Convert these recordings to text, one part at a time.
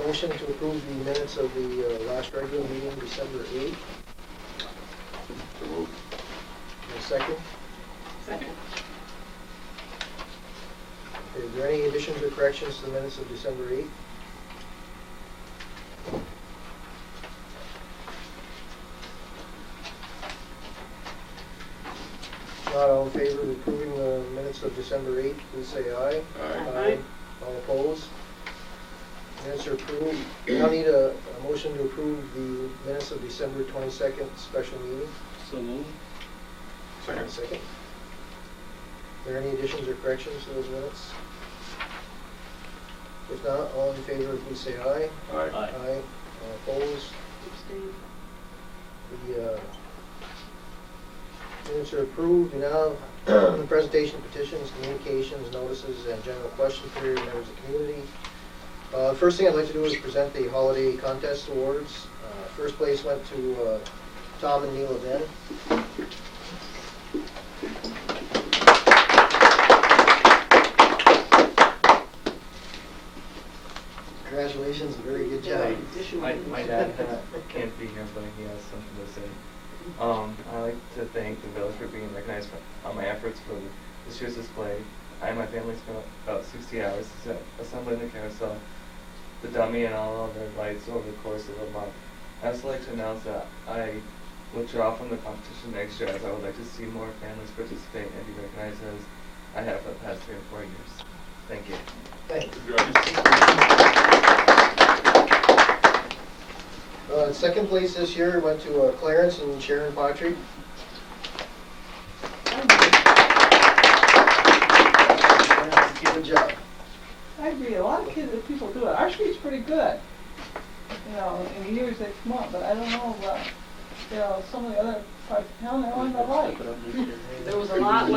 motion to approve the minutes of the last regular meeting, December 8th. So moved. And a second. Second. Okay, is there any additions or corrections to the minutes of December 8th? Not all in favor of approving the minutes of December 8th, please say aye. Aye. All opposed? Minutes are approved. We now need a motion to approve the minutes of December 22nd special meeting. So moved. Second. Second. Are there any additions or corrections to those minutes? If not, all in favor, please say aye. Aye. Aye. All opposed? Abstain. The minutes are approved. We now the presentation of petitions, communications, notices, and general question period, members of the community. First thing I'd like to do is present the holiday contest awards. First place went to Tom and Neela Ben. Congratulations, a very good job. My dad can't be here, but he has something to say. I'd like to thank the village for being recognized for my efforts for this year's display. I and my family spent about 60 hours assembling the carousel, the dummy, and all of the lights over the course of a month. I'd also like to announce that I withdraw from the competition next year, as I would like to see more families participate and be recognized as I have for the past 3 or 4 years. Thank you. Thank you. Second place this year went to Clarence and Sharon Patrick. Good job. I agree. A lot of people do it. Our street's pretty good. You know, in the years they come up, but I don't know about, you know, some of the other parts of town, they aren't alike. There was a lot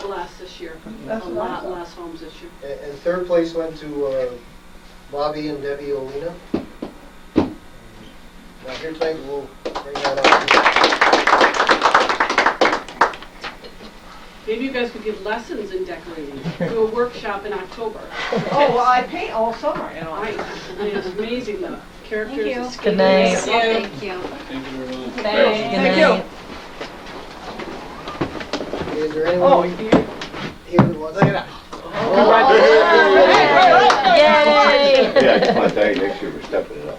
less this year. That's A what I lot thought. less homes this year. And third place went to Bobby and Debbie Olina. Now here tonight we'll bring that up. Maybe you guys could give lessons in decorating. Do a workshop in October. Oh, well, I paint all summer, you know. Right. I mean, it's amazing the characters. Thank you. the Good night. skating. Thank you. Thank you very much. Thank you. Is there anyone Oh, here that wants look at that. Yay! Yeah, come on, tell you, next year we're stepping it up.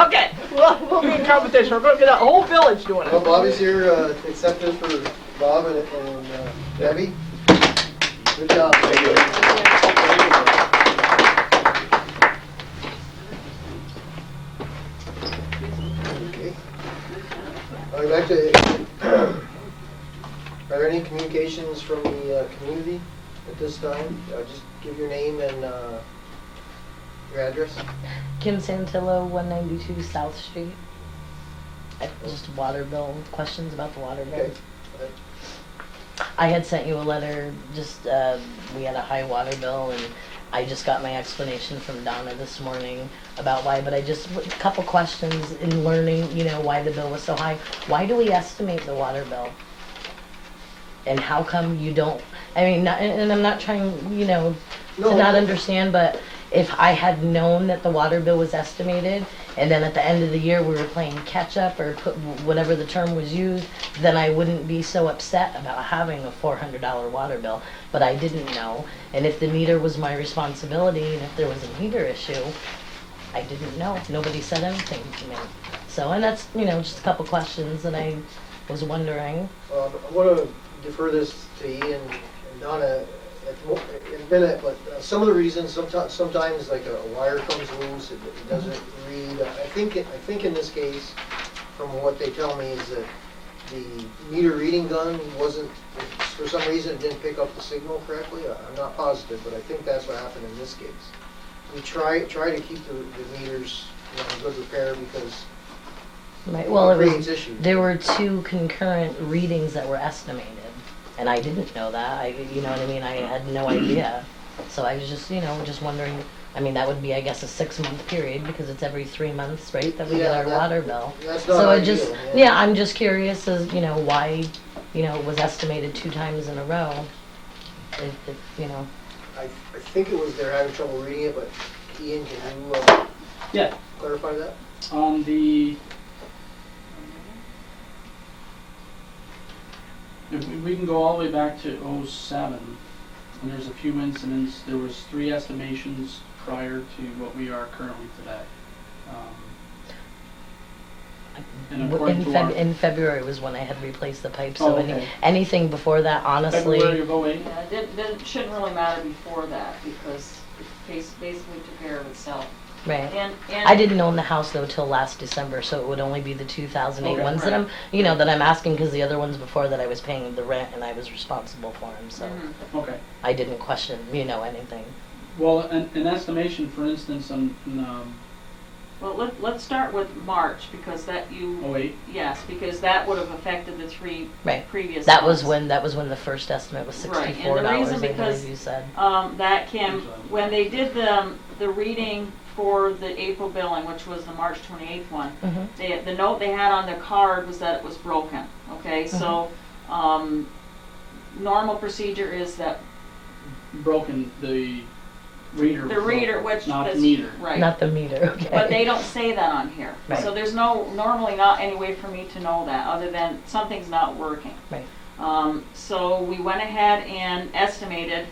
Okay, we'll be in competition. We're gonna get a whole village doing Well, it. Bobby's here to accept this for Bob and Debbie. Good job. Thank you. Okay. I'd like to, are there any communications from the community at this time? Just give your name and your address. Kim Santillo, 192 South Street. Just water bill, questions about the water bill. Okay. I had sent you a letter, just, we had a high water bill, and I just got my explanation from Donna this morning about why, but a couple questions in learning, you know, why the bill was so high. Why do we estimate the water bill? And how come you don't, I mean, and I'm not trying, you know, No. to not understand, but if I had known that the water bill was estimated, and then at the end of the year we were playing catch up, or whatever the term was used, then I wouldn't be so upset about having a $400 water bill. But I didn't know, and if the meter was my responsibility, and if there was a meter issue, I didn't know. Nobody said anything to me. So, and that's, you know, just a couple questions that I was wondering. I want to defer this to Ian and Donna. It's been but some of the reasons, sometimes like a wire comes loose, it doesn't read. I think in this case, from what they tell me, is that the meter reading gun wasn't, for some reason, it didn't pick up the signal correctly. I'm not positive, but I think that's what happened in this case. We try to keep the meters, you know, in good repair, because Right. Well, it creates issues. there were 2 concurrent readings that were estimated, and I didn't know that. You know what I mean? I had no idea. So I was just, you know, just wondering. I mean, that would be, I guess, a 6-month period, because it's every 3 months, right, that we get our water bill. That's not So ideal. it just, yeah, I'm just curious as, you know, why, you know, it was estimated 2 times in a row. If you know. I think it was they're having trouble reading it, but Ian, can you Yeah, clarify that? on the, if we can go all the way back to '07, and there's a few incidents, there was 3 estimations prior to what we are currently today. And according to our In February was when I had replaced the pipe, Oh, so okay. anything before that, honestly. February of '08, Yeah, it shouldn't really matter before that, because it basically took care of itself. Right. And I didn't own the house though till last December, so it would only be the 2008 Okay. ones that Right. that I'm asking, because the other ones before that I was paying the rent and I was responsible for them, so Mhm. okay. I didn't question, anything. Well, an estimation, for instance, on Well, let's start with March, because '08, yes, because that would have affected the 3 Right. previous That was ones. when the first estimate was Right, and the $64, reason I because- believe you said. That came, when they did the reading for the April billing, which was the March 28th one, Mhm. the note they had on their card was that it was broken, okay? So, normal procedure is that broken the reader. the reader, which. Not the that's- meter. Right. Not the meter, okay. But they don't say that on here. Right. So there's normally not any way for me to know that, other than something's not working. Right. So we went ahead and estimated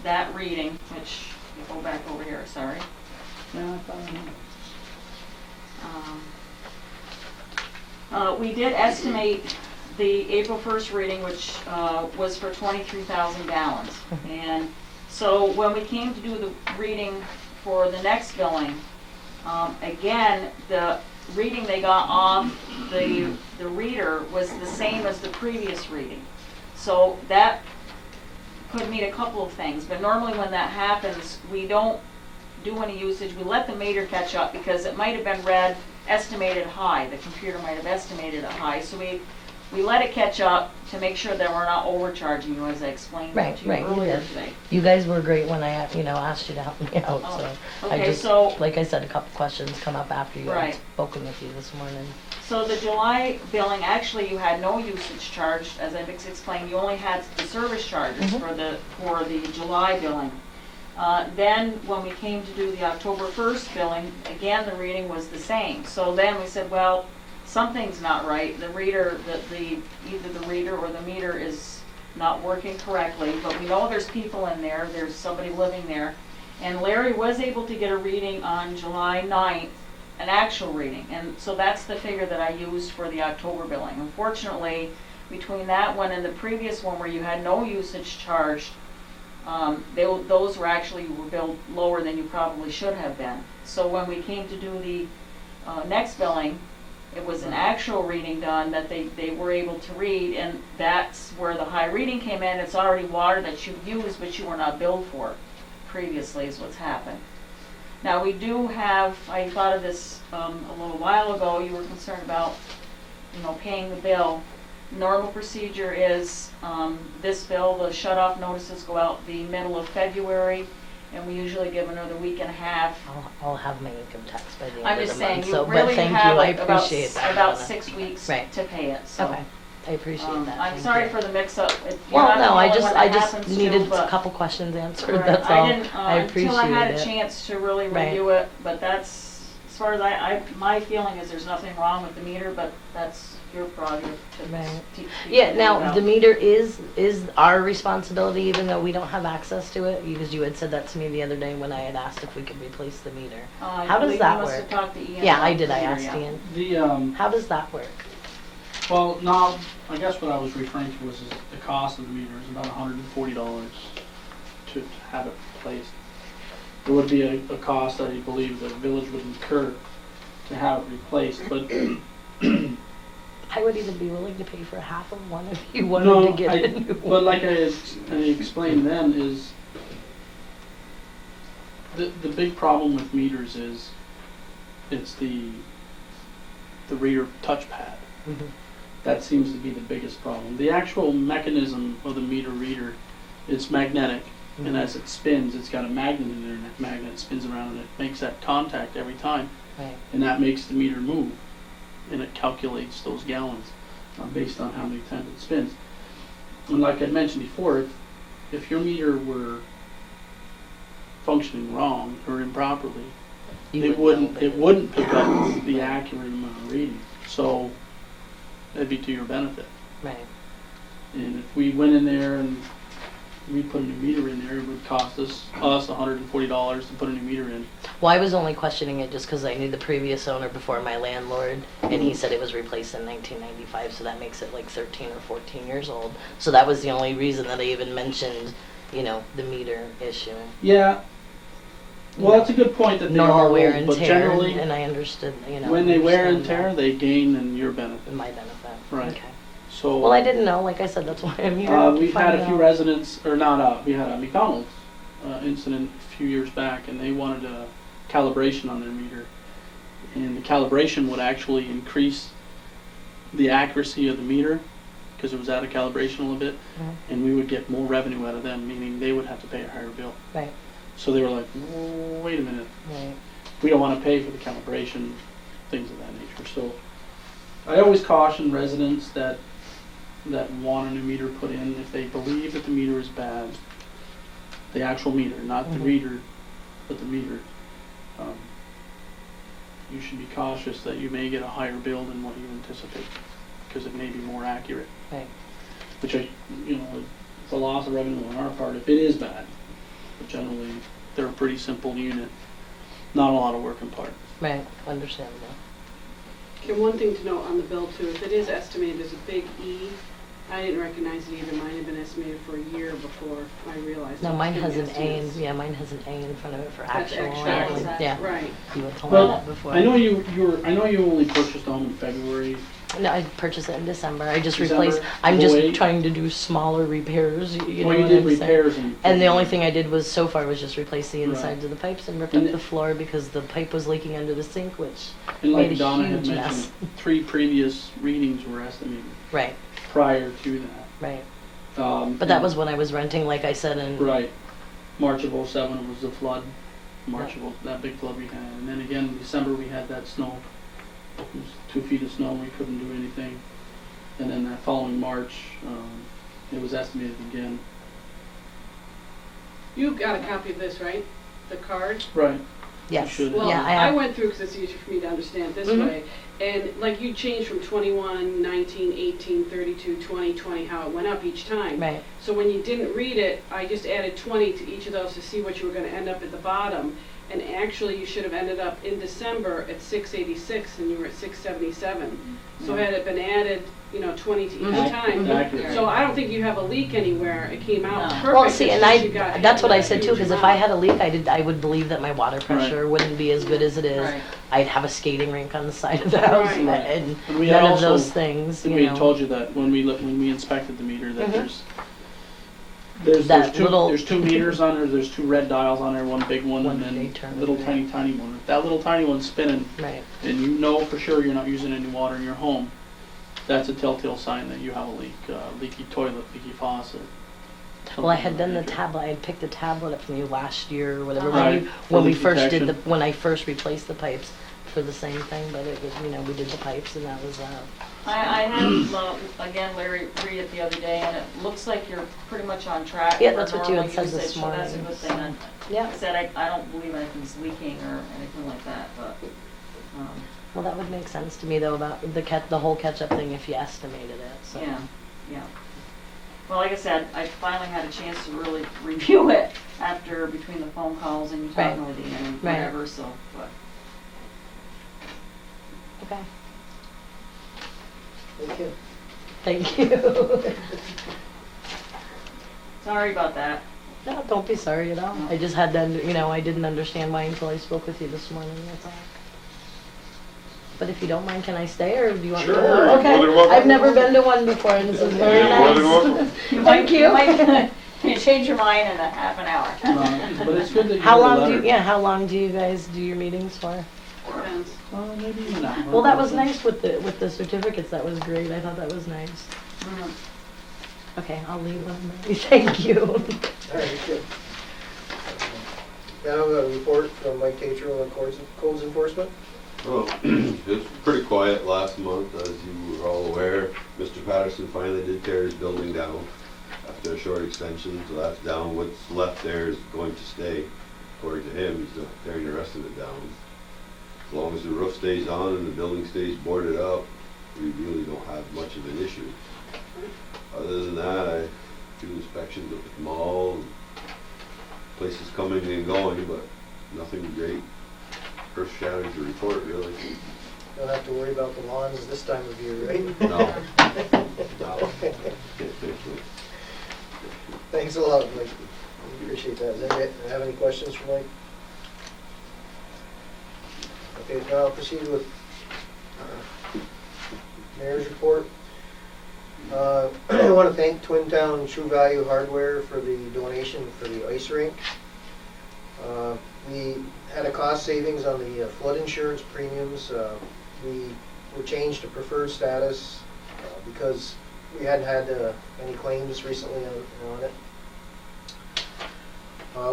that reading, which, go back over here, sorry. Yeah, I thought I knew. We did estimate the April 1st reading, which was for 23,000 gallons. And so when we came to do the reading for the next billing, again, the reading they got off the reader was the same as the previous reading. So that could mean a couple of things, but normally when that happens, we don't do any usage. We let the meter catch up, because it might have been read estimated high. The computer might have estimated it high, so we let it catch up to make sure that we're not overcharging you, as I explained Right, to you right, you earlier did. today. You guys were great when I, asked you to help me out, Oh, so. I okay, just, so- like I said, a couple questions come up after you had Right. spoken with you this morning. So the July billing, actually, you had no usage charged, as I've explained. You only had the service charges Mhm. for the July billing. Then, when we came to do the October 1st billing, again, the reading was the same. So then we said, well, something's not right. The reader, either the reader or the meter is not working correctly, but we know there's people in there, there's somebody living there. And Larry was able to get a reading on July 9th, an actual reading, and so that's the figure that I used for the October billing. Unfortunately, between that one and the previous one where you had no usage charged, those were actually billed lower than you probably should have been. So when we came to do the next billing, it was an actual reading done that they were able to read, and that's where the high reading came in. It's already water that you've used, but you were not billed for previously, is what's happened. Now, we do have, I thought of this a little while ago, you were concerned about, paying the bill. Normal procedure is, this bill, the shut-off notices go out the middle of February, and we usually give another week and a half. I'll have my income tax by the I'm end of just the saying, month, you so, but really thank you, have I like appreciate that. about Donna. 6 weeks Right. to pay it, so. Okay, I appreciate that. I'm thank sorry you. for the mix-up. You're Well, not the no, I only just, one I that just happens needed to, a but- couple questions answered, Right. that's all. I didn't, I appreciate until I had a it. chance to really Right. review it, but that's, as far as my feeling is there's nothing wrong with the meter, but that's your prerogative to Right. speak Yeah, to now, about. the meter is our responsibility, even though we don't have access to it, because you had said that to me the other day when I had asked if we could replace the meter. I How does believe that you must work? have talked to Ian. Yeah, about I did, the I meter, asked yeah. Ian. The, How does that work? well, now, I guess what I was referring to was the cost of the meter is about $140 to have it replaced. There would be a cost that I believe the village would incur to have it replaced, but I would even be willing to pay for half of one if you wanted no, to get a new one. but like I explained then is the big problem with meters is it's the reader touchpad. Mhm. That seems to be the biggest problem. The actual mechanism of the meter reader is magnetic, and as it spins, it's got a magnet in there, and that magnet spins around and it makes that contact every time, Right. and that makes the meter move, and it calculates those gallons based on how many times it spins. And like I mentioned before, if your meter were functioning wrong or improperly, You it would know wouldn't, better. it wouldn't pick up the accurate amount of reading. So that'd be to your benefit. Right. And if we went in there and we put a new meter in there, it would cost us $140 to put a new meter in. Well, I was only questioning it just because I knew the previous owner before my landlord, and he said it was replaced in 1995, so that makes it like 13 or 14 years old. So that was the only reason that I even mentioned, you know, the meter issue. Yeah. Well, that's a good point that they Normal are wear old, and but tear, generally, and I understood, you know. when they wear and understand tear, that. they gain in your benefit. My benefit. Right. Okay. So. Well, I didn't know. Like I said, that's why I'm here. to We've had find a few out. residents, or not, we had a McDonald's incident a few years back, and they wanted a calibration on their meter. And the calibration would actually increase the accuracy of the meter, because it was out of calibration a little bit, Mhm. and we would get more revenue out of them, meaning they would have to pay a higher bill. Right. So they were like, wait a minute, Right. we don't want to pay for the calibration, things of that nature. So I always caution residents that want a new meter put in, if they believe that the meter is bad, the actual meter, not the Mhm. reader, but the meter, you should be cautious that you may get a higher bill than what you anticipate, because it may be more accurate. Right. Which it's a loss of revenue on our part if it is bad. But generally, they're a pretty simple unit, not a lot of working parts. Right. Understandable. Okay, one thing to note on the bill too, if it is estimated, there's a big E. I didn't recognize it either. Mine had been estimated for a year before I realized. No, it was mine gonna has be an A estimates. mine has an A in front of it for That's actual. actual. and Right. yeah. Right. You had told me Well, that before. I know you only purchased a home in February. No, I purchased it in December. I just December, replaced. I'm just 08. trying to do smaller repairs. You know Well, you what did I'm saying? repairs and. And the only thing I did was so far was just replace the Right. insides of the pipes and ripped And up the floor because the pipe was leaking under the sink, which And made like a Donna had huge mentioned, mess. 3 previous readings were estimated right, prior to that. right. And- But that was when I was renting, like I said, and Right. March of '07 was the flood. That big flood we had. And then again in December we had that snow. It was 2 feet of snow, we couldn't do anything. And then that following March, it was estimated again. You got a copy of this, right? The card? Right. yes, should. Well, yeah, I I have. went through because it's easier for me to understand this Mhm. way. And like you changed from 21, 19, 18, 32, 20, 20, how it went up each time. Right, So when you didn't read it, I just added 20 to each of those to see what you were going to end up at the bottom. And actually, you should have ended up in December at 686 and you were at 677. So had it been added, 20 to each Mhm. time. Accurate. So I don't think you have a leak anywhere. It came out No. perfect. well, see, It's and just you got that's hit what I with a said too, huge because if I amount. had a leak, I would believe that my water pressure wouldn't be as good as it is. Right. I'd have a skating rink on the side of the house, Right. and And we none of also- those things, And you we know. had told you that when we inspected the meter, that Mhm. there's That little- there's 2 meters on there, there's 2 red dials on there, one big one, One and then big turn, a little right. tiny one. If that little tiny one's spinning, Right. and you know for sure you're not using any water in your home, that's a telltale sign that you have a leak, leaky toilet, leaky faucet. Well, I something had of done that the nature. tablet. I had picked a tablet up from you last year or whatever Right. For when we leak first did detection. when I first replaced the pipes for the same thing. But it was, we did the pipes and that was. I had, again, Larry read it the other day, and it looks like you're pretty much on track Yeah, for that's what you had normal said this usage, so that's a morning, good thing. And Yeah. like I said, I don't believe anything's leaking or anything like that, but, Well, that would make sense to me though about the whole catch-up thing if you estimated it. So. yeah. Well, like I said, I finally had a chance to really review it after, between the phone calls and you talking Right. with Ian and Right. whatever, so, but. Okay. Thank you. Thank you. Sorry about that. No, don't be sorry at all. I just had to, I didn't understand why until I spoke with you this morning. That's all. But if you don't mind, can I stay or do you want me to? Sure, you're Okay. more than welcome. I've never been to one before and this is very You're more than nice. welcome. Thank you. You change your mind in a half an hour. But it's good that you How have a long letter. how long do you guys do your meetings for? Depends. Well, maybe even an hour. Well, that was nice with the certificates. That was great. I thought that was nice. Mhm. Okay, I'll leave them. Thank you. All right, good. Now a report from Mike Tatro on codes enforcement. Well, it's pretty quiet last month, as you were all aware. Mr. Patterson finally did tear his building down after a short extension, so that's down. What's left there is going to stay. according to him, he's not tearing the rest of it down. As long as the roof stays on and the building stays boarded up, we really don't have much of an issue. Other than that, I do inspections at the mall, and places coming and going, but nothing great earth-shattering to report, really. Don't have to worry about the lawns this time of year, right? No. No. Thanks a lot, Mike. Appreciate that. Does anybody have any questions for Mike? Okay, now I'll proceed with Mayor's report. I want to thank Twin Town True Value Hardware for the donation for the ice rink. We had a cost savings on the flood insurance premiums. We were changed to preferred status because we hadn't had any claims recently on it.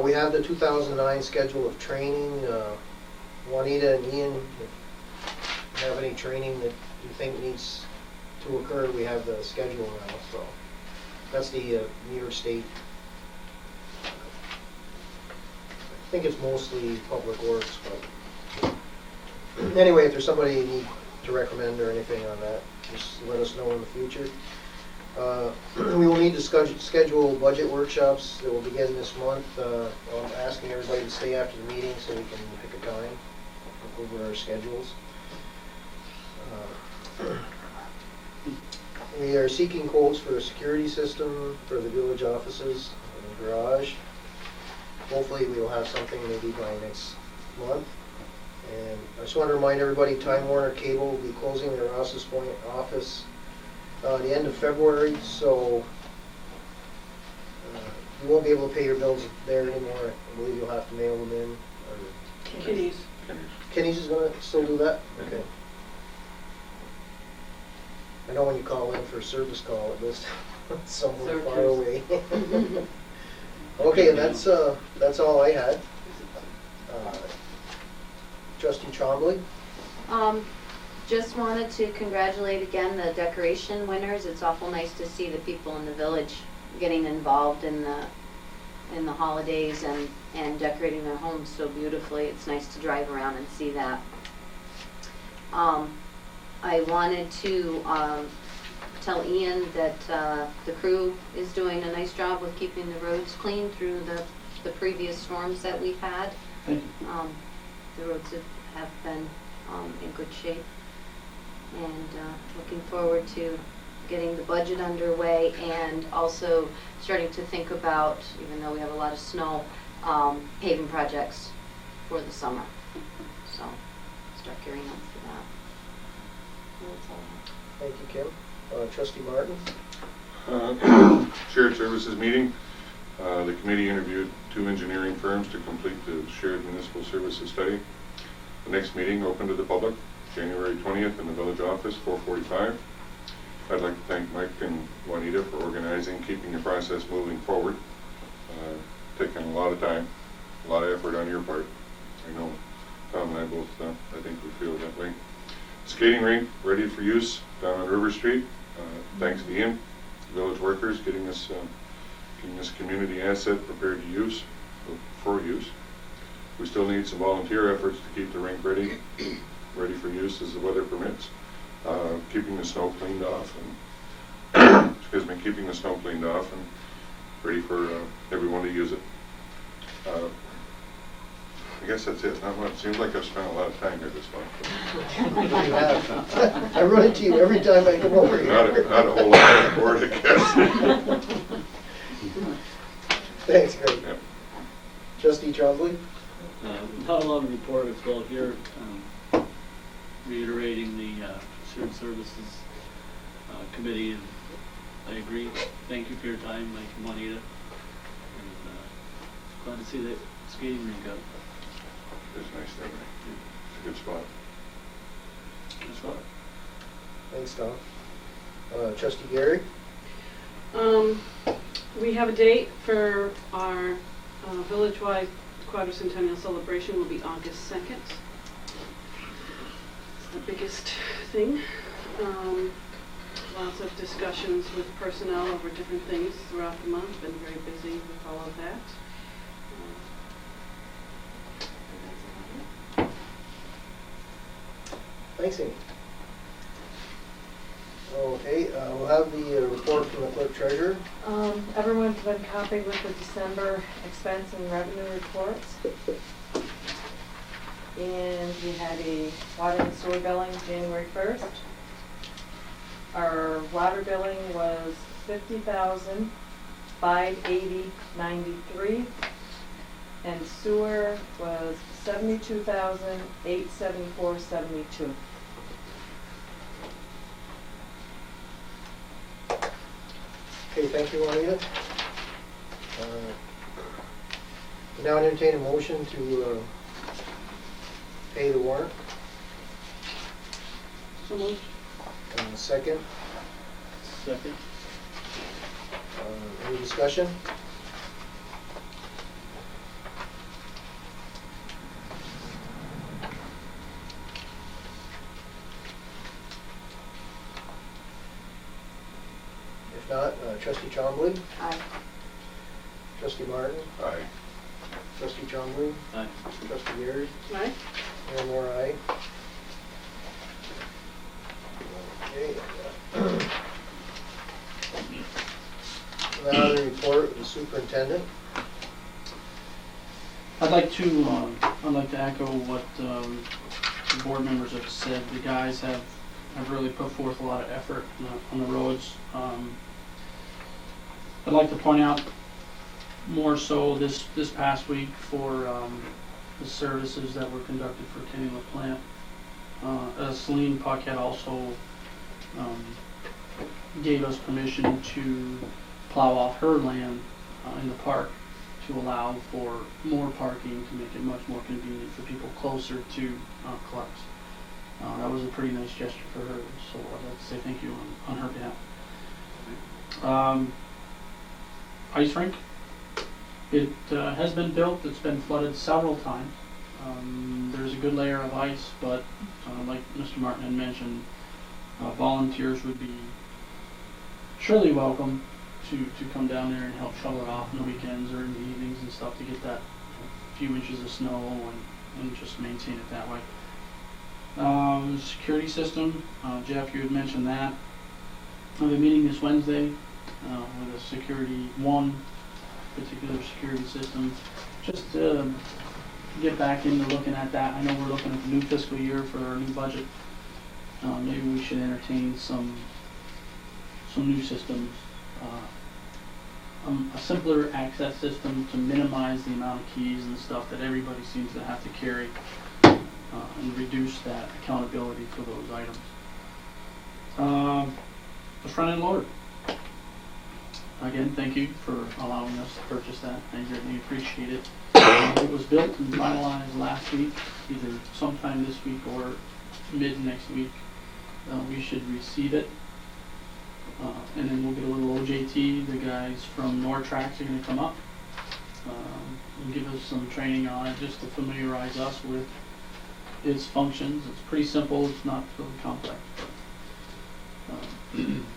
We have the 2009 schedule of training. Juanita and Ian, if you have any training that you think needs to occur, we have the schedule now. So that's the New York State. I think it's mostly public works, but anyway, if there's somebody you need to recommend or anything on that, just let us know in the future. We will need to schedule budget workshops that will begin this month. I'm asking everybody to stay after the meeting so we can pick a time, look over our schedules. We are seeking quotes for a security system for the village offices and the garage. Hopefully we will have something maybe by next month. And I just want to remind everybody, Time Warner Cable will be closing their Rouse's Point office the end of February, so you won't be able to pay your bills there anymore. I believe you'll have to mail them in. Or Kitties. Kenny's is going to still do that? Okay. I know when you call in for a service call, it lists somewhere far away. Okay, and that's all I had. Trustee Trombley? Just wanted to congratulate again the decoration winners. It's awful nice to see the people in the village getting involved in the holidays and decorating their homes so beautifully. It's nice to drive around and see that. I wanted to tell Ian that the crew is doing a nice job with keeping the roads clean through the previous storms that we've had. Thank you. The roads have been in good shape. And looking forward to getting the budget underway and also starting to think about, even though we have a lot of snow, paving projects for the summer. So start gearing up for that. That's all I have. Thank you, Kim. Trustee Martin? Shared services meeting. The committee interviewed 2 engineering firms to complete the shared municipal services study. The next meeting open to the public, January 20th in the village office, 4:45. I'd like to thank Mike and Juanita for organizing, keeping the process moving forward. Taking a lot of time, a lot of effort on your part. I know Tom and I both, I think we feel that way. Skating rink ready for use down on River Street. Thanks to Ian, village workers, getting this community asset prepared to use, for use. We still need some volunteer efforts to keep the rink ready for use as the weather permits. Keeping the snow cleaned off and keeping the snow cleaned off and ready for everyone to use it. I guess that's it. Not much. Seems like I've spent a lot of time here this month. You have. I run into you every time I come over here. Not a whole lot of board, I guess. Thanks, Greg. Yep. Trustee Trombley? Not a lot of report as well here. Reiterating the shared services committee, and I agree. Thank you for your time, Mike and Juanita. And glad to see that skating rink up. It's nice there. It's a good spot. Good spot. Thanks, Tom. Trustee Gary? We have a date for our village-wide quadricentennial celebration. Will be August 2nd. It's the biggest thing. Lots of discussions with personnel over different things throughout the month. Been very busy with all of that. Thanks, Amy. Okay, we'll have the report from the clerk treasurer. Everyone's been copied with the December expense and revenue reports. And we had a water and sewer billing January 1st. Our water billing was $50,580.93, and sewer was $72,874.72. Okay, thank you, Juanita. We now entertain a motion to pay the warrant. So moved. And a second. Second. Any discussion? If not, trustee Champlain, Aye. trustee Martin, Aye. trustee Champlain, Aye. trustee Garrett, Aye. Mayor Moore, aye. Okay. Now the report of the superintendent. I'd like to echo what the board members have said. The guys have really put forth a lot of effort on the roads. I'd like to point out more so this past week for the services that were conducted for Kenny LaPlante. Celine Paquette also gave us permission to plow off her land in the park to allow for more parking to make it much more convenient for people closer to Clark's. That was a pretty nice gesture for her, so I'd like to say thank you on her behalf. Ice rink. It has been built. It's been flooded several times. There's a good layer of ice, but like Mr. Martin had mentioned, volunteers would be surely welcome to come down there and help shovel it off on the weekends or in the evenings and stuff to get that few inches of snow and just maintain it that way. Security system, Jeff, you had mentioned that. I'll be meeting this Wednesday with a one particular security system, just to get back into looking at that. I know we're looking at the new fiscal year for our new budget. Maybe we should entertain some new systems. A simpler access system to minimize the amount of keys and stuff that everybody seems to have to carry, and reduce that accountability for those items. The front end loader. Again, thank you for allowing us to purchase that. I greatly appreciate it. It was built and finalized last week, either sometime this week or mid next week. We should receive it. And then we'll get a little OJT. The guys from Nortrax are going to come up and give us some training on it just to familiarize us with its functions. It's pretty simple. It's not really complex.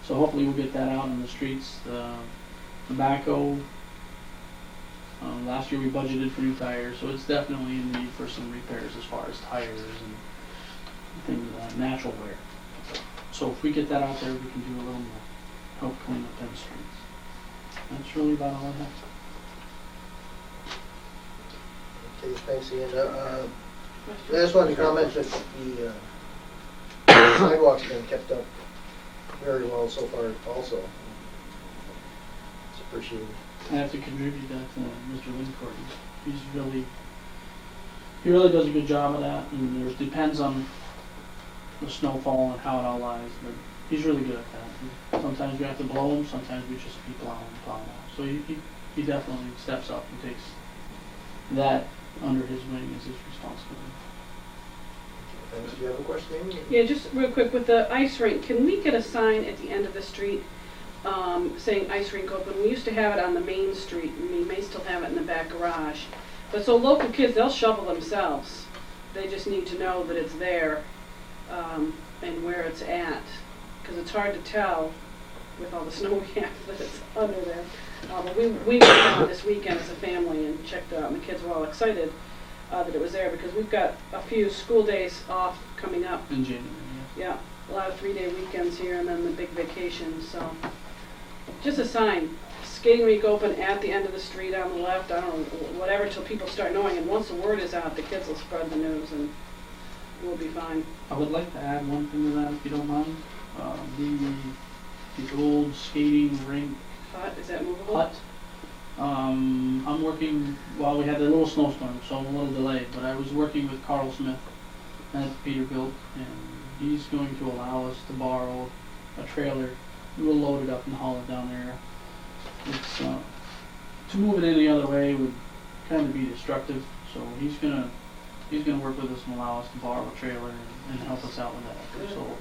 So hopefully we'll get that out in the streets. The tobacco, last year we budgeted for new tires, so it's definitely in need for some repairs as far as tires and things, natural wear. So if we get that out there, we can do a little more, help clean up them streets. That's really about all I have. Okay, thanks, Ian. I just wanted to comment that the sidewalks have been kept up very well so far also. It's appreciated. I have to contribute that to Mr. Lincourt. He really does a good job of that, and it depends on the snowfall and how it all lies, but he's really good at that. And sometimes we have to blow him, sometimes we just be plowing off. So he definitely steps up and takes that under his wing as his responsibility. Thanks. Do you have a question, Amy? Yeah, just real quick, with the ice rink, can we get a sign at the end of the street saying ice rink open? We used to have it on the main street, and we may still have it in the back garage. But so local kids, they'll shovel themselves. They just need to know that it's there and where it's at, because it's hard to tell with all the snow we have that it's under there. But we went down this weekend as a family and checked it out, and the kids were all excited. that it was there, because we've got a few school days off coming up. In January, Yeah, a lot of 3-day weekends here and then the big vacation, so. Just a sign, skating rink open at the end of the street on the left, I don't know, whatever, till people start knowing, and once the word is out, the kids will spread the news and we'll be fine. I would like to add one thing to that, if you don't mind. The old skating rink Hut, is that movable? hut. I'm working, well, we had a little snowstorm, so I'm a little delayed, but I was working with Carl Smith at Peterbilt, and he's going to allow us to borrow a trailer. We'll load it up and haul it down there. It's, to move it any other way would kind of be destructive, so he's gonna work with us and allow us to borrow a trailer and help us out with that. So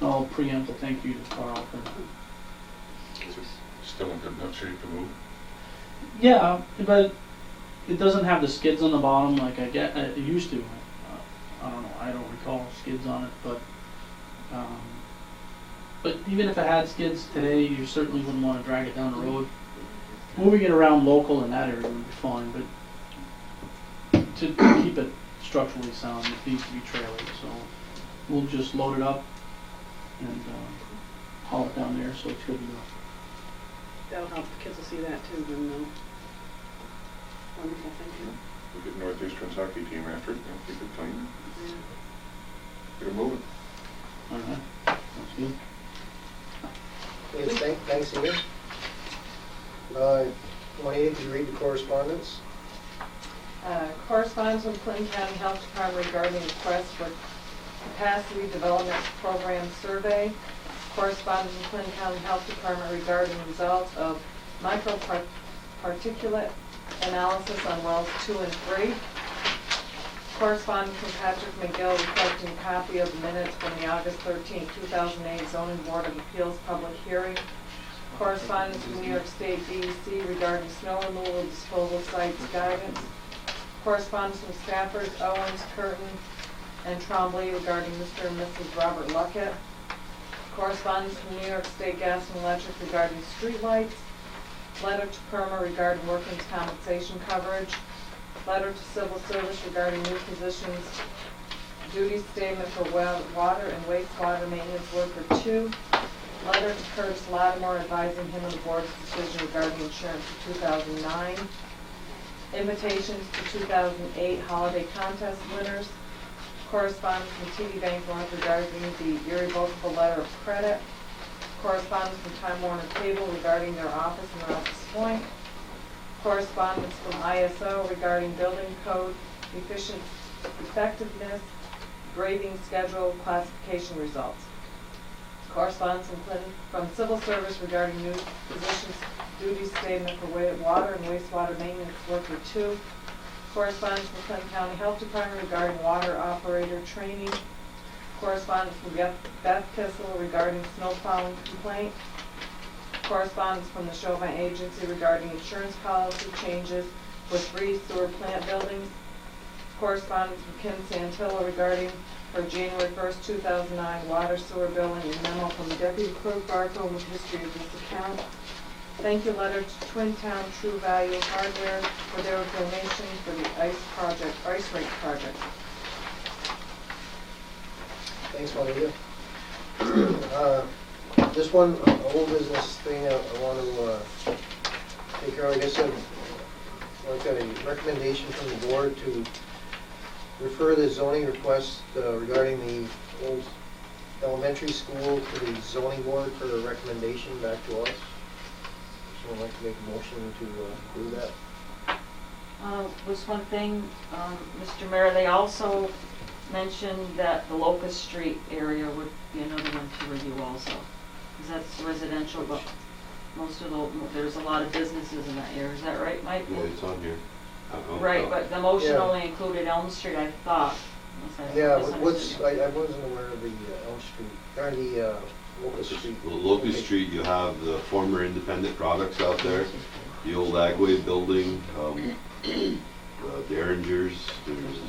I'll preempt a thank you to Carl for that. Is it still in good enough shape to move? Yeah, but it doesn't have the skids on the bottom like it used to. I don't know. I don't recall skids on it, but even if it had skids today, you certainly wouldn't want to drag it down the road. Moving it around local in that area would be fine, but to keep it structurally sound, it needs to be trailered. So we'll just load it up and haul it down there, so it's good to go. That'll help, the kids will see that too, and wonderful, thank you. We'll get Northeastern's hockey team after it, and keep it clean. Yeah. Get it moving. All right, that's good. Okay, thanks again. Juanita, could you read the correspondence? Correspondence from Clinton County Health Department regarding request for capacity development program survey. Correspondence from Clinton County Health Department regarding results of microparticulate analysis on wells 2 and 3. Correspondence from Patrick McGill requesting a copy of the minutes from the August 13, 2008 Zoning Board of Appeals public hearing. Correspondence from New York State DEC regarding snow removal disposal sites guidance. Correspondence from Stafford, Owens, Curtin, and Trombley regarding Mr. and Mrs. Robert Luckett. Correspondence from New York State Gas and Electric regarding streetlights. Letter to PERMA regarding workers' compensation coverage. Letter to Civil Service regarding new positions. Duty statement for water and wastewater maintenance worker 2. Letter to Curtis Lattimore advising him of the board's decision regarding insurance for 2009. Invitations to 2008 holiday contest winners. Correspondence from TD Bank North regarding the irrevocable letter of credit. Correspondence from Time Warner Cable regarding their office in Rouse's Point. Correspondence from ISO regarding building code effectiveness, grading schedule, classification results. Correspondence from Civil Service regarding new positions, duty statement for water and wastewater maintenance worker 2. Correspondence from Clinton County Health Department regarding water operator training. Correspondence from Beth Kissel regarding snow plowing complaint. Correspondence from the Chauvin Agency regarding insurance policy changes with 3 sewer plant buildings. Correspondence from Kim Santillo regarding her January 1st, 2009 water sewer billing and memo from Deputy Clerk Barco with history of this account. Thank you letter to Twin Town True Value Hardware for their donation for the ice rink project. Thanks, Juanita. This one, old business thing I want to take care of. I guess I've got a recommendation from the board to refer the zoning request regarding the old elementary school to the zoning board for a recommendation back to us. So I'd like to make a motion to do that. Was one thing, Mr. Mayor, they also mentioned that the Locust Street area would be another one to review also. Because that's residential, but there's a lot of businesses in that area. Is that right, Mike? Yeah, it's on here. Right, but the motion Yeah. only included Elm Street, I thought. Unless I Yeah, misunderstood. I wasn't aware of the Elm Street, or the Locust Street. Well, Locust Street, you have the former independent products out there, the old Agway building, the Derringers, there's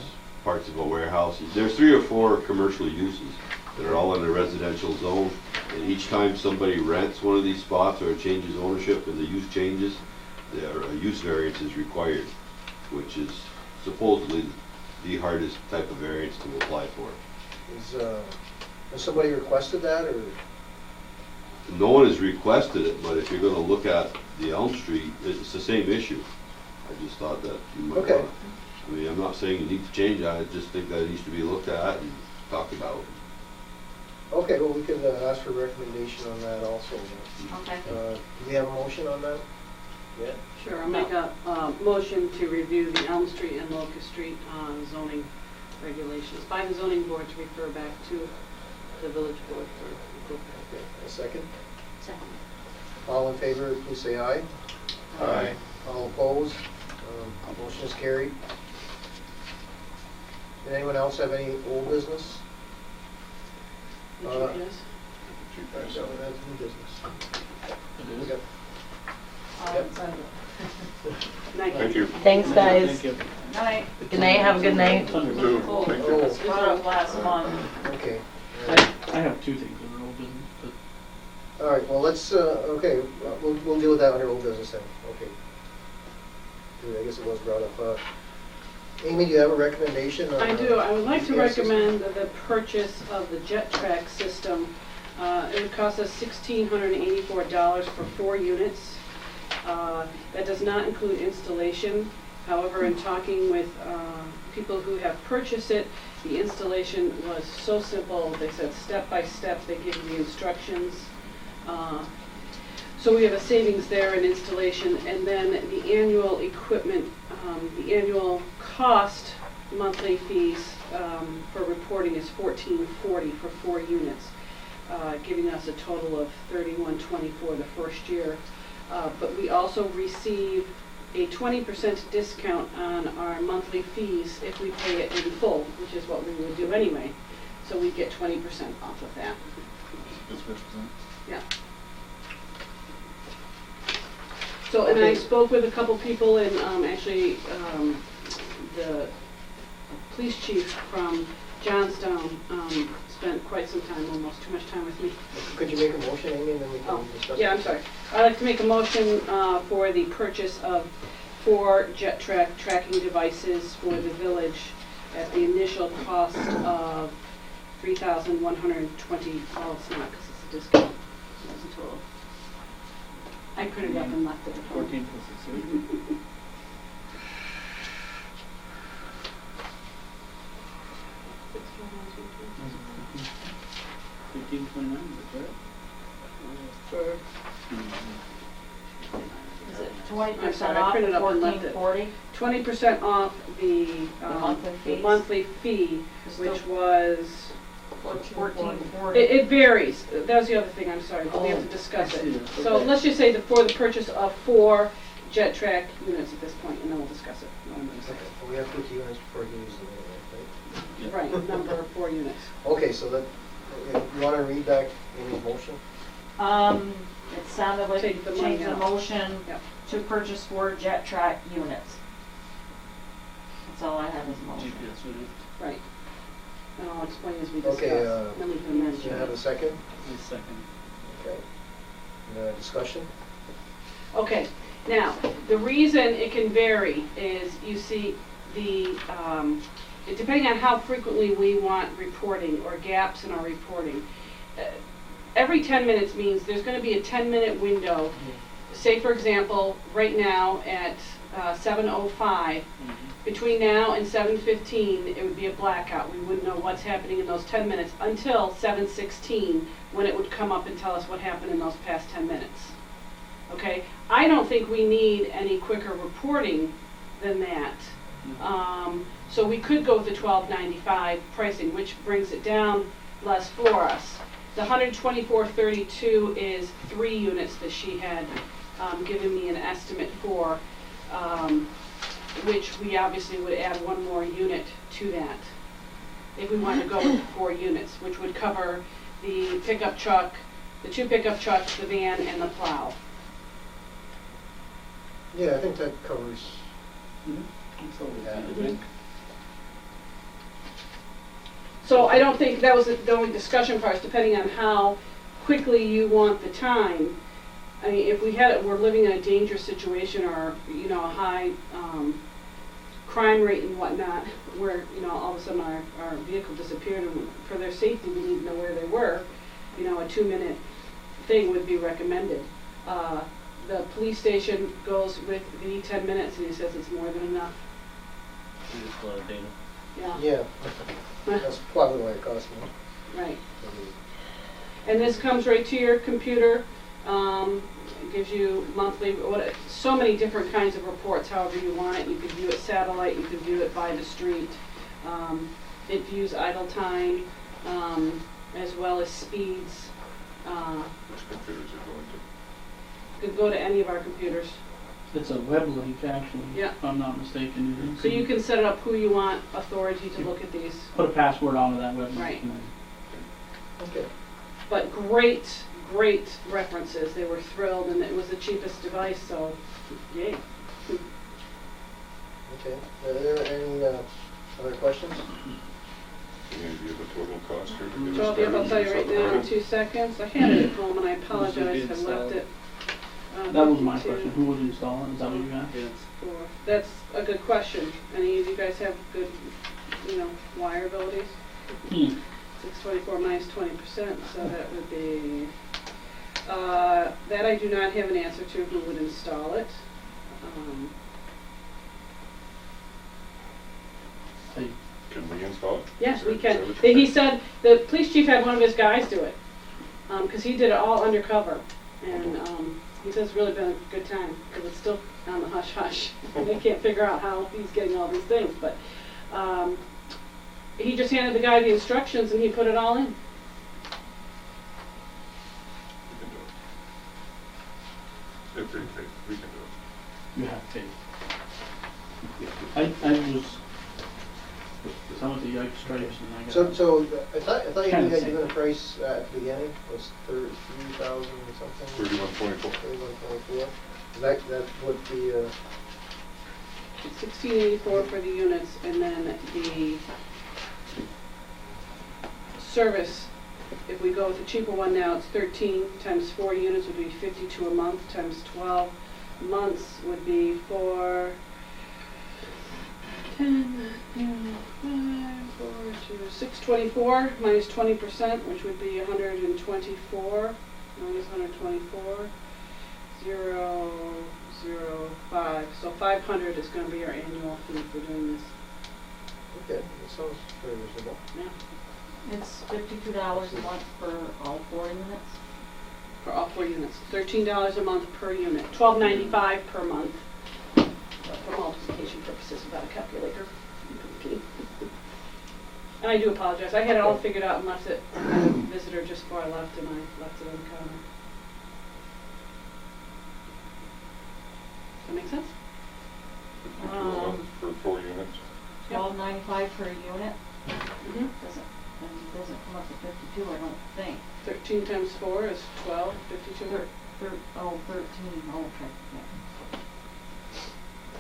parts of a warehouse. There's 3 or 4 commercial uses that are all in the residential zone. And each time somebody rents one of these spots or changes ownership and the use changes, a use variance is required, which is supposedly the hardest type of variance to apply for. Has somebody requested that, or? No one has requested it, but if you're gonna look at the Elm Street, it's the same issue. I just thought that you might Okay. wanna, I mean, I'm not saying you need to change that, I just think that it needs to be looked at and talked about. Okay, well, we can ask for recommendation on that also. Okay. Do we have a motion on that? Yeah. Sure, I'll make a motion to review the Elm Street and Locust Street zoning regulations by the zoning board to refer back to the village board for approval. Okay, a second. Second. All in favor, please say aye. Aye. All opposed? Motion is carried. Did anyone else have any old business? Would you guess? Chief Bass. No, that's new business. It is. Yep. I'll send it. Thank you. Thanks, guys. Thank you. Night. Good night, have a good night. Thunder. Two. Oh, Thank Oh. you. this was up last month. Okay. I have two things in old business, but All right, well, let's, okay, we'll deal with that under old business then, okay. I guess it was brought up. Amy, do you have a recommendation? on, I do. I would like to GPS system? recommend the purchase of the Jet Track system. It would cost us $1,684 for 4 units. That does not include installation. However, in talking with people who have purchased it, the installation was so simple. They said step by step, they give you the instructions. So we have a savings there in installation, and then the annual equipment, the annual cost, monthly fees for reporting is $14.40 for 4 units, giving us a total of $31.24 the first year. But we also receive a 20% discount on our monthly fees if we pay it in full, which is what we would do anyway. So we get 20% off of that. That's what Yeah. So, and I spoke with a couple people, and actually, the police chief from Johnstown spent quite some time, almost too much time with me. Could you make a motion, Amy, and then we Oh, can discuss? yeah, I'm sorry. I'd like to make a motion for the purchase of 4 Jet Track tracking devices for the village at the initial cost of $3,120. Oh, it's not, because it's a discount. That's the total. I printed up and left it at home. 14 plus 6. 1529, is that right? Is it I'm 20% sorry, I off printed the up and left it. 1440? 20% off the monthly fees? monthly fee, It's which still was, 1440. it varies. That was the other thing, I'm sorry, but we have to discuss I see it. that. So Okay. let's just say for the purchase of 4 Jet Track units at this point, and then we'll discuss it. What I'm gonna say. Okay, well, we have 50 units before you use them, right? Right, number of 4 units. Okay, so that, you want to read back Amy's motion? It sounded like Take the money change the out. motion Yep. to purchase 4 Jet Track units. That's all I have as a motion. GPS unit. Right. And I'll explain as we discuss. Okay, Then we can amend Do you have a it. second? I second. Okay. Discussion? Okay, now, the reason it can vary is, you see, depending on how frequently we want reporting or gaps in our reporting, every 10 minutes means there's going to be a 10-minute window. Say, for example, right now at 7:05, between now and 7:15, it would be a blackout. We wouldn't know what's happening in those 10 minutes until 7:16, when it would come up and tell us what happened in those past 10 minutes. Okay? I don't think we need any quicker reporting than that. So we could go with the $12.95 pricing, which brings it down less for us. The $124.32 is 3 units that she had given me an estimate for, which we obviously would add 1 more unit to that if we wanted to go with 4 units, which would cover the pickup truck, the 2 pickup trucks, the van, and the plow. Yeah, I think that covers. That's all we Yeah. have, I think. So I don't think that was the only discussion part, depending on how quickly you want the time. I mean, if we're living in a dangerous situation or, a high crime rate and whatnot, where, you know, all of a sudden our vehicle disappeared, and for their safety, we need to know where they were. You know, a 2-minute thing would be recommended. The police station goes with the 10 minutes, and he says it's more than enough. Just a lot of data. Yeah, Yeah, that's probably why it costs more. right. And this comes right to your computer. It gives you monthly, so many different kinds of reports, however you want it. You could view it satellite, you could view it by the street. It views idle time, as well as speeds. Which computers are going to? Could go to any of our computers. It's a web link, actually, Yeah. if I'm not mistaken. So you can set up who you want authority to look at these. Put a password onto that web link. Right. and then- Okay. But great references. They were thrilled, and it was the cheapest device, so yay. Okay. Are there any other questions? Any idea of the total cost here to get it So started? I'll tell you right now in Something 2 seconds. I had it at home, and I apologize, I left it. That was my 52. question. Who would install it? Is that what you asked? Yes. That's a good question. Any of you guys have good, you know, wire abilities? 624 minus 20%, so that would be, that I do not have an answer to who would install it. Hey, Can we install it? Yes, Is we that- can. is that what you He think? said, the police chief had one of his guys do it, because he did it all undercover. And he says it's really been a good time, because it's still on the hush-hush. We can't figure out how he's getting all these things, but he just handed the guy the instructions, and he put it all in. We can do it. If they think we can do it. you have faith. I went to Yike Stripes and I got. So I thought you Kinda had same. given a price at the beginning, was 3,000 something? 3124. 31.4. That would be, 1684 for the units, and then the service, if we go with the cheaper one now, it's 13 times 4 units would be 52 a month, times 12 months would be for 10, 5, 4, 2, 624 minus 20%, which would be 124, minus 124, 005. So 500 is going to be our annual fee for doing this. okay, that sounds very reasonable. Yeah, It's $52 a month for all 4 units. for all 4 units. $13 a month per unit. $12.95 per month. For multiplication purposes, without a calculator. And I do apologize. I had it all figured out and left it at a visitor just before I left, and I left it on the counter. Does that make sense? For 4 units. $12.95 per unit. Mm-hmm. Doesn't come up to 52, I don't think. 13 times 4 is 12, 52 13, oh, okay, yeah.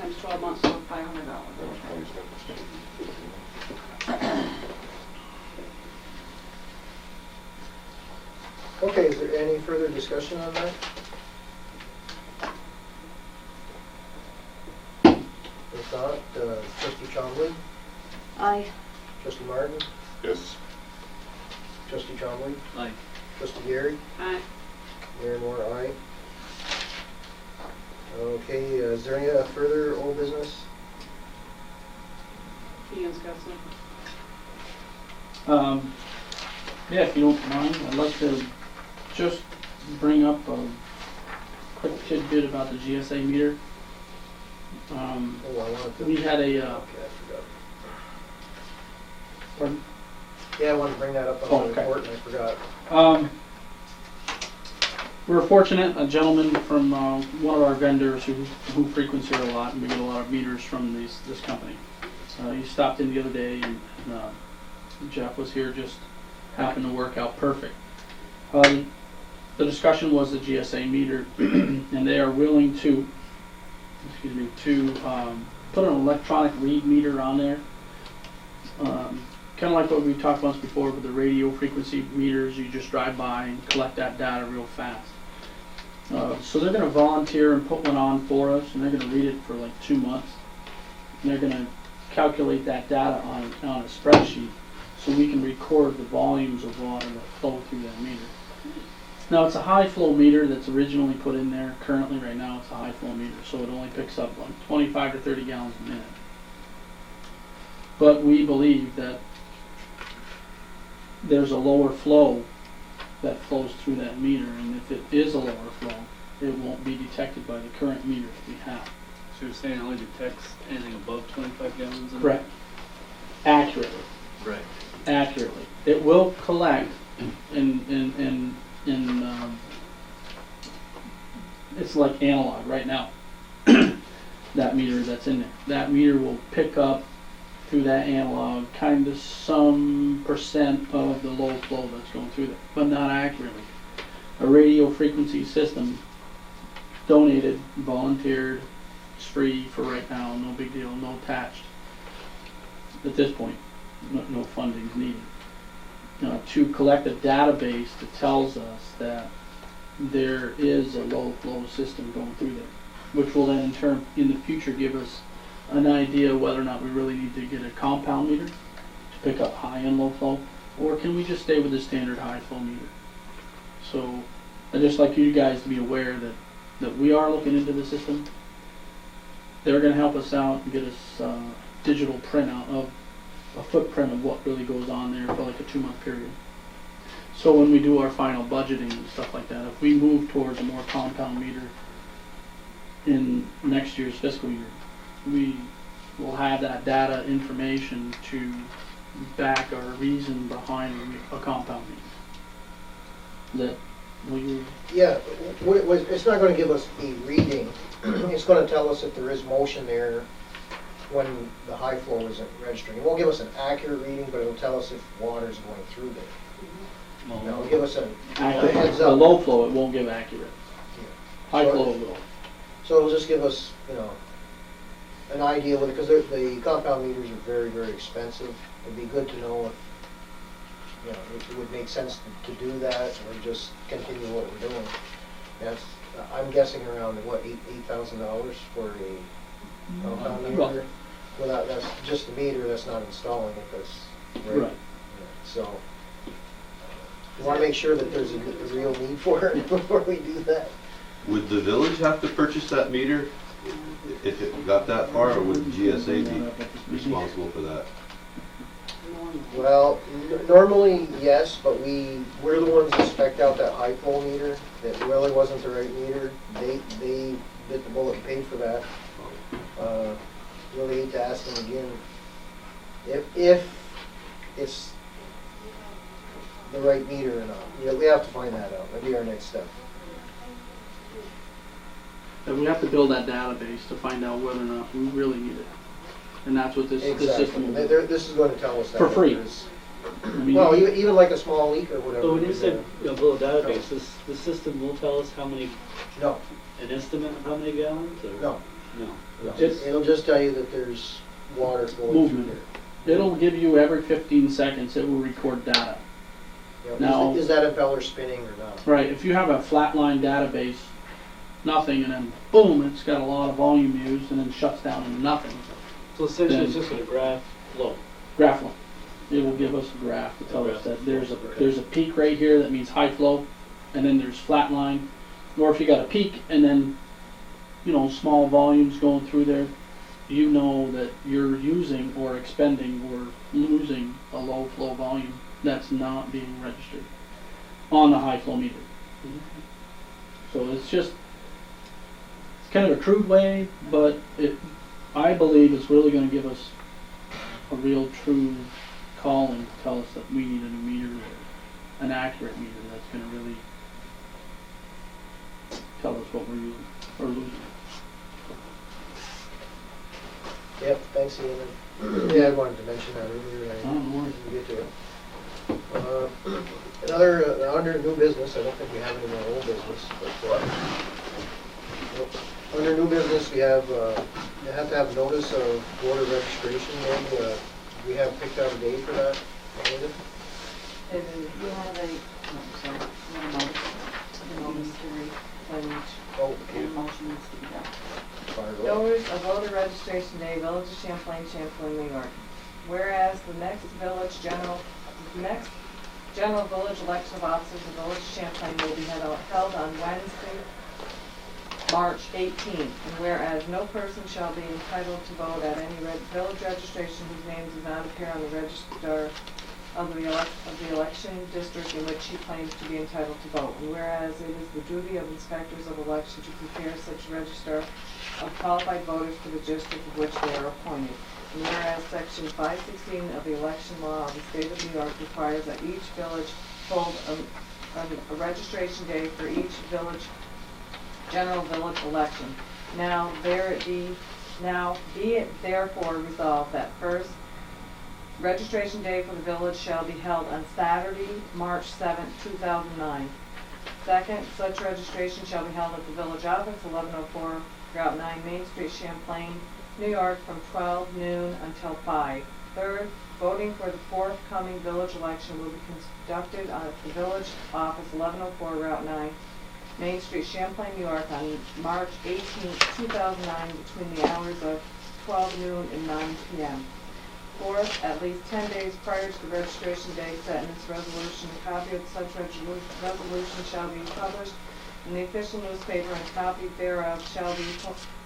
times 12 months. So $500. That was Okay. 27. Okay, is there any further discussion on that? If not, trustee Chombley, Aye. trustee Martin, Yes. trustee Chombley, Aye. trustee Gary, Aye. Mayor Moore, aye. Okay, is there any further old business? Ian's got some. Yeah, if you don't mind, I'd like to just bring up a quick tidbit about the GSA meter. Oh, I wanted to. We had a, Okay, I forgot. pardon? Yeah, I wanted to bring that up Oh, on the okay. report and I forgot. We were fortunate, a gentleman from one of our vendors who frequents here a lot, and we get a lot of meters from this company. He stopped in the other day, and Jeff was here, just happened to work out perfect. The discussion was the GSA meter, and they are willing to, put an electronic read meter on there. Kind of like what we talked once before with the radio frequency meters. You just drive by and collect that data real fast. So they're going to volunteer and put one on for us, and they're going to read it for like 2 months. And they're going to calculate that data on a spreadsheet so we can record the volumes of water that flow through that meter. Now, it's a high flow meter that's originally put in there. Currently, right now, it's a high flow meter, so it only picks up like 25 to 30 gallons a minute. But we believe that there's a lower flow that flows through that meter, and if it is a lower flow, it won't be detected by the current meter that we have. So you're saying it only detects anything above 25 gallons? Correct. Accurately. Right. Accurately. It will collect it's like analog right now. That meter that's in there. That meter will pick up through that analog kind of some percent of the low flow that's going through there, but not accurately. A radio frequency system, donated, volunteered, it's free for right now, no big deal, no attached. At this point, no funding is needed. To collect a database that tells us that there is a low flow system going through there, which will then in turn in the future give us an idea whether or not we really need to get a compound meter to pick up high and low flow, or can we just stay with the standard high flow meter. So I'd just like you guys to be aware that we are looking into the system. They're going to help us out and get us digital printout of a footprint of what really goes on there for like a 2-month period. So when we do our final budgeting and stuff like that, if we move towards a more compound meter in next year's fiscal year, we will have that data information to back our reason behind a compound meter. That we Yeah, it's not gonna give us a reading. It's gonna tell us if there is motion there when the high flow isn't registering. It won't give us an accurate reading, but it'll tell us if water's going through there. It'll give us a heads the up. low flow it won't give accurate. High So- flow it will. So it'll just give us, an idea with it, because the compound meters are very, very expensive. It'd be good to know if it would make sense to do that, or just continue what we're doing. I'm guessing around, $8,000 for a compound Well- meter? Well, that's just the meter, that's not installing it, that's, Right. Yeah, so, we want to make sure that there's a real need for it before we do that. Would the village have to purchase that meter if it got that far, or would the GSA be responsible for that? Well, normally, yes, but we're the ones that spec'd out that high flow meter. That really wasn't the right meter. They bit the bullet and paid for that. Really hate to ask them again if it's the right meter or not. We have to find that out. That'd be our next step. And we have to build that database to find out whether or not we really need it. And that's what this system Exactly. will do. This is going to tell us that. For free. There's- I mean, Well, even like a small leak or whatever. But when you say build a database, the system will tell us how many, No, an estimate of how many gallons, or? no. No. No. It's- It'll just tell you that there's water flowing through Movement. there. it'll give you every 15 seconds, it will record data. Now- Is that impeller spinning or not? Right, if you have a flatline database, nothing, and then boom, it's got a lot of volume used, and then shuts down and nothing. So essentially, it's Then- just a graph flow. Graph line. It will give us a graph to tell us that there's a peak right here, that means high flow, and then there's flat line. Or if you got a peak and then, small volumes going through there, you know that you're using or expending or losing a low flow volume that's not being registered on the high flow meter. So it's kind of a crude way, but I believe it's really going to give us a real true calling to tell us that we need a new meter, or an accurate meter that's going to really tell us what we're using or losing. Yep, thanks, Ian. Yeah, I wanted to mention that earlier. I Oh, didn't get to it. Under new business, I don't think we have any more old business, but under new business, we have, you have to have notice of water registration. We have picked out a day for that. Melinda? You have a, oh, sorry, you have a notice. the notice to read, and Oh, a motion needs to be done. fire away. Notice of voter registration day, Village of Champlain, Champlain, New York. Whereas the next general village election of officers of Village of Champlain will be held on Wednesday, March 18th. And whereas no person shall be entitled to vote at any village registration whose name does not appear on the register of the election district in which he claims to be entitled to vote. And whereas it is the duty of inspectors of election to prepare such register of qualified voters for the district of which they are appointed. And whereas Section 516 of the election law of the state of New York requires that each village hold a registration day for each general village election. Now be it therefore resolved that first, registration day for the village shall be held on Saturday, March 7th, 2009. Second, such registration shall be held at the village office, 1104 Route 9 Main Street, Champlain, New York, from 12 noon until 5. Third, voting for the forthcoming village election will be conducted at the village office, 1104 Route 9 Main Street, Champlain, New York, on March 18, 2009, between the hours of 12 noon and 9 p.m. Fourth, at least 10 days prior to the registration day set in this resolution, a copy of such resolution shall be published in the official newspaper, and a copy thereof shall be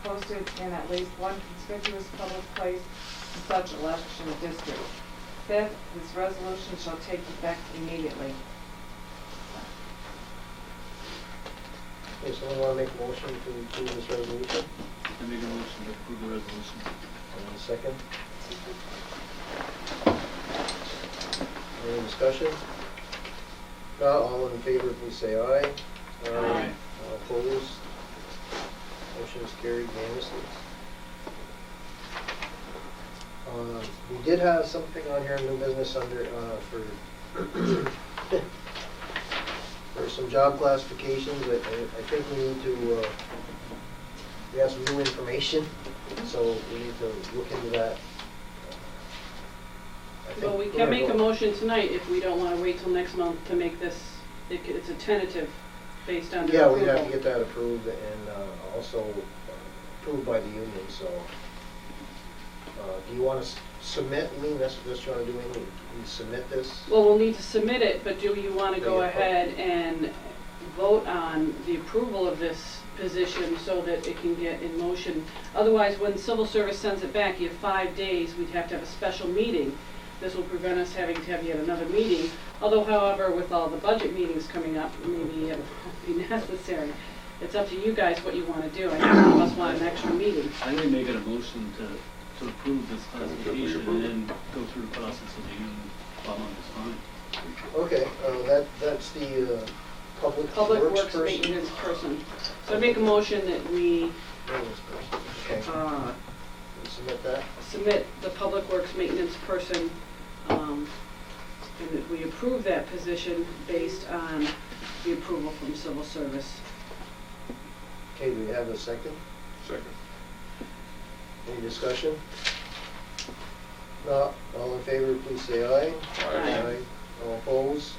posted in at least one conspicuous public place in such election district. Fifth, this resolution shall take effect immediately. Okay, someone want to make a motion to approve this resolution? I make a motion to approve the resolution. And a second? Any discussion? Not all in favor, please say aye. Aye. All opposed? Motion is carried unanimously. We did have something on here, new business under, for some job classifications. I think we need to, we have some new information, so we need to look into that. I think Well, we we're can gonna make a go- motion tonight if we don't want to wait till next month to make this, it's a tentative based on their Yeah, approval. we'd have to get that approved and also approved by the union, so. Do you want to submit, you mean, that's what you want to do, Amy? You submit this? Well, we'll need to submit it, but do you want to go Yeah. ahead and vote on the approval of this position so that it can get in motion? Otherwise, when civil service sends it back, you have 5 days, we'd have to have a special meeting. This will prevent us having to have yet another meeting. Although, however, with all the budget meetings coming up, maybe it won't be necessary. It's up to you guys what you want to do. I know some of us want an extra meeting. I think making a motion to approve this classification and then go through the process of the union following is fine. Okay, that's the Public works Works person? Maintenance Person. So I make a motion that we Maintenance person, okay. You submit that? submit the Public Works Maintenance Person, and that we approve that position based on the approval from Civil Service. Okay, do we have a second? Second. Any discussion? Not all in favor, please say aye. Aye. All opposed?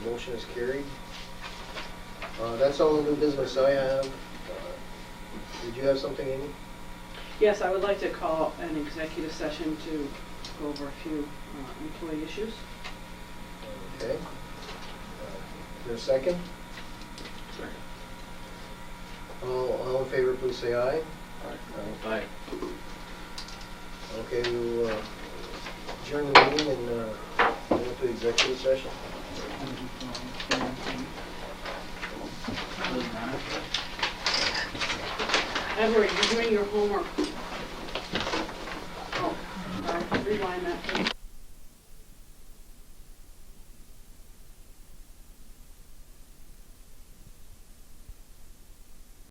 Motion is carried. That's all the new business I have. Did you have something, Amy? Yes, I would like to call an executive session to go over a few employee issues. Okay. Is there a second? Second. All in favor, please say aye. Aye. Okay, we'll adjourn the meeting and go into executive session. Edward, you're doing your homework. Oh, sorry, rewind that, please.